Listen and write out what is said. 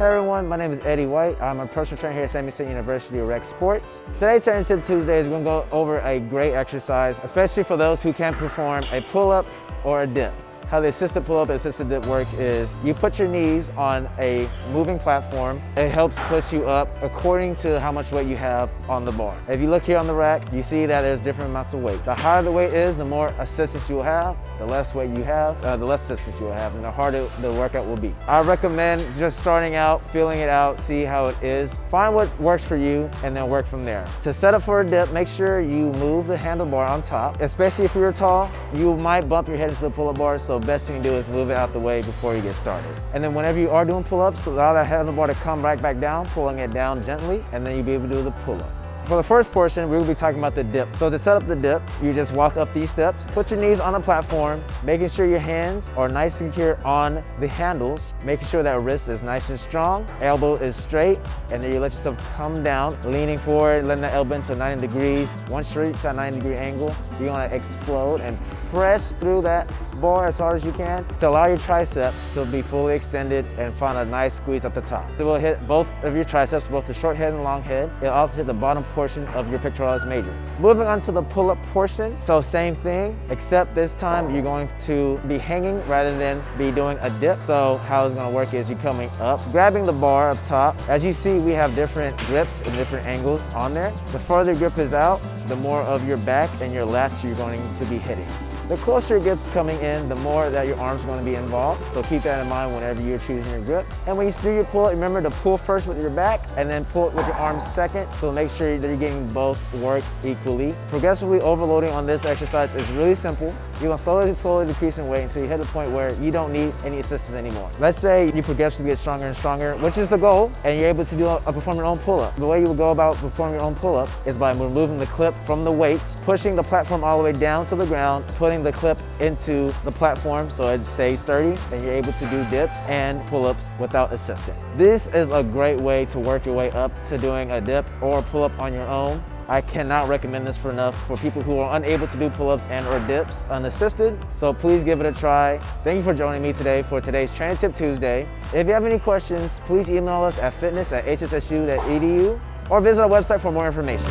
Hey everyone, my name is Eddie White. I'm a personal trainer here at San Diego State University of Rec Sports. Today, Training Tip Tuesday, is going to go over a great exercise, especially for those who can't perform a pull-up or a dip. How the assisted pull-up and assisted dip work is you put your knees on a moving platform. It helps push you up according to how much weight you have on the bar. If you look here on the rack, you see that there's different amounts of weight. The higher the weight is, the more assistance you will have. The less weight you have, the less assistance you will have, and the harder the workout will be. I recommend just starting out, feeling it out, see how it is. Find what works for you, and then work from there. To set up for a dip, make sure you move the handlebar on top. Especially if you're tall, you might bump your head into the pull-up bar, so best thing to do is move it out the way before you get started. And then whenever you are doing pull-ups, allow that handlebar to come right back down, pulling it down gently, and then you'll be able to do the pull-up. For the first portion, we will be talking about the dip. So to set up the dip, you just walk up these steps, put your knees on a platform, making sure your hands are nice and secure on the handles, making sure that wrist is nice and strong, elbow is straight, and then you let yourself come down, leaning forward, letting the elbow into 90 degrees. Once you reach that 90-degree angle, you're gonna explode and press through that bar as hard as you can to allow your triceps to be fully extended and find a nice squeeze up the top. It will hit both of your triceps, both the short head and long head. It'll also hit the bottom portion of your pectoralis major. Moving on to the pull-up portion, so same thing, except this time you're going to be hanging rather than be doing a dip. So how it's gonna work is you're coming up, grabbing the bar up top. As you see, we have different grips and different angles on there. The farther grip is out, the more of your back and your lats you're going to be hitting. The closer your grip's coming in, the more that your arm's going to be involved. So keep that in mind whenever you're choosing your grip. And when you do your pull, remember to pull first with your back and then pull it with your arms second. So make sure that you're getting both work equally. Progressively overloading on this exercise is really simple. You're going to slowly decrease in weight until you hit the point where you don't need any assistance anymore. Let's say you progressively get stronger and stronger, which is the goal, and you're able to perform your own pull-up. The way you will go about performing your own pull-up is by removing the clip from the weights, pushing the platform all the way down to the ground, putting the clip into the platform so it stays sturdy, and you're able to do dips and pull-ups without assistance. This is a great way to work your way up to doing a dip or a pull-up on your own. I cannot recommend this enough for people who are unable to do pull-ups and or dips unassisted, so please give it a try. Thank you for joining me today for today's Training Tip Tuesday. If you have any questions, please email us at fitness@hssu.edu or visit our website for more information.